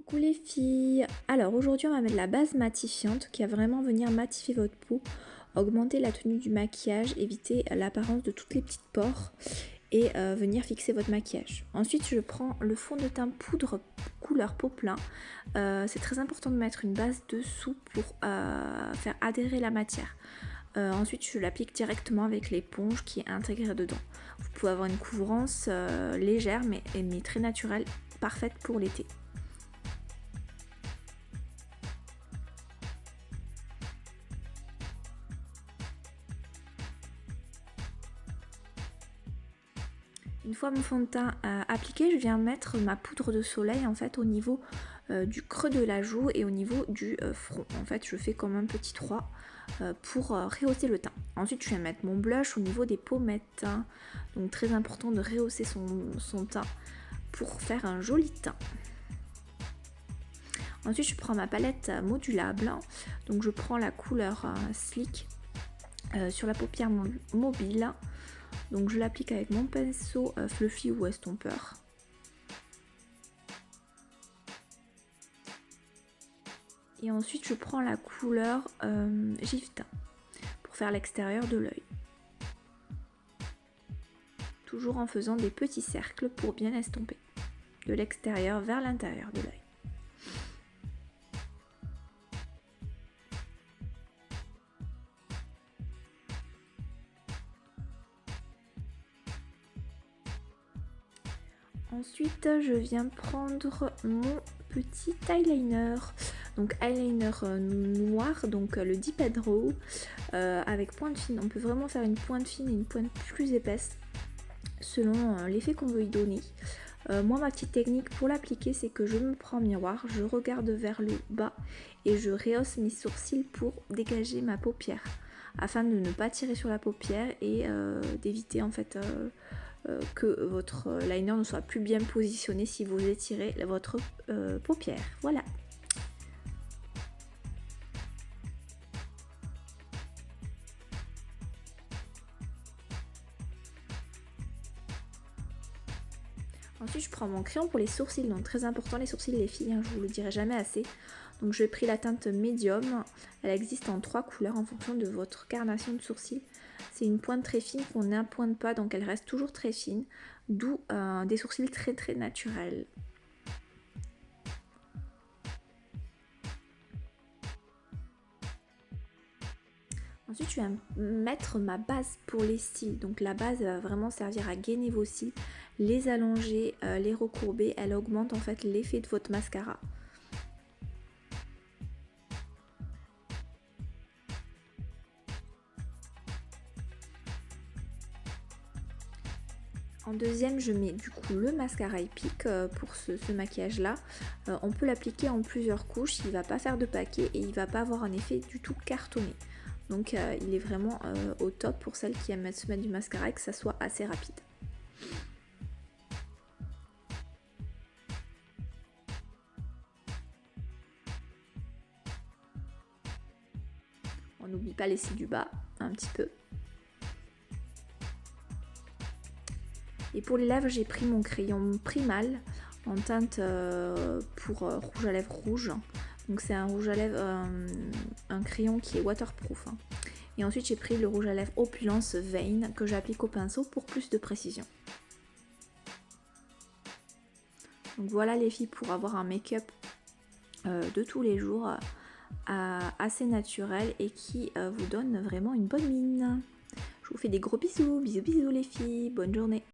Coucou les filles. Alors aujourd'hui on va mettre la base matifiante qui va vraiment venir matifier votre peau, augmenter la tenue du maquillage, éviter l'apparence de toutes les petites pores et venir fixer votre maquillage. Ensuite je prends le fond de teint poudre couleur peau plein. C'est très important de mettre une base dessous pour faire adhérer la matière. Ensuite je l'applique directement avec l'éponge qui est intégrée dedans. Vous pouvez avoir une couvrance légère mais très naturelle, parfaite pour l'été. Une fois mon fond de teint appliqué, je viens mettre ma poudre de soleil en fait au niveau du creux de la joue et au niveau du front. En fait, je fais comme un petit 3 pour rehausser le teint. Ensuite, je viens mettre mon blush au niveau des pommettes. Donc très important de rehausser son teint pour faire un joli teint. Ensuite, je prends ma palette modulable. Donc je prends la couleur Sleek sur la paupière mobile. Donc je l'applique avec mon pinceau fluffy ou estompeur. Et ensuite je prends la couleur Gifta pour faire l'extérieur de l'œil. Toujours en faisant des petits cercles pour bien estomper de l'extérieur vers l'intérieur de l'œil. Ensuite, je viens prendre mon petit eyeliner, donc eyeliner noir, donc le Dip & Draw avec pointe fine. On peut vraiment faire une pointe fine et une pointe plus épaisse selon l'effet qu'on veut y donner. Moi, ma petite technique pour l'appliquer, c'est que je me prends en miroir, je regarde vers le bas et je rehausse mes sourcils pour dégager ma paupière, afin de ne pas tirer sur la paupière et d'éviter en fait que votre liner ne soit plus bien positionné si vous étirez votre paupière. Voilà. Ensuite, je prends mon crayon pour les sourcils, donc très important les sourcils les filles, hein, je vous le dirai jamais assez. Donc j'ai pris la teinte médium, elle existe en 3 couleurs en fonction de votre carnation de sourcils. C'est une pointe très fine qu'on n'impointe pas, donc elle reste toujours très fine, d'où des sourcils très naturels. Ensuite, je vais mettre ma base pour les cils. Donc la base va vraiment servir à gainer vos cils, les allonger, les recourber. Elle augmente en fait l'effet de votre mascara. En deuxième, je mets du coup le mascara Epic pour ce maquillage là. On peut l'appliquer en plusieurs couches, il ne va pas faire de paquet et il ne va pas avoir un effet du tout cartonné. Donc il est vraiment au top pour celles qui aiment se mettre du mascara et que ça soit assez rapide. On n'oublie pas les cils du bas, un petit peu. Et pour les lèvres, j'ai pris mon crayon Primal en teinte pour rouge à lèvres rouge. Donc c'est un rouge à lèvres, un crayon qui est waterproof. Et ensuite j'ai pris le rouge à lèvres Opulence Vein que j'applique au pinceau pour plus de précision. Donc voilà les filles pour avoir un make-up de tous les jours assez naturel et qui vous donne vraiment une bonne mine. Je vous fais des gros bisous, bisous les filles, bonne journée.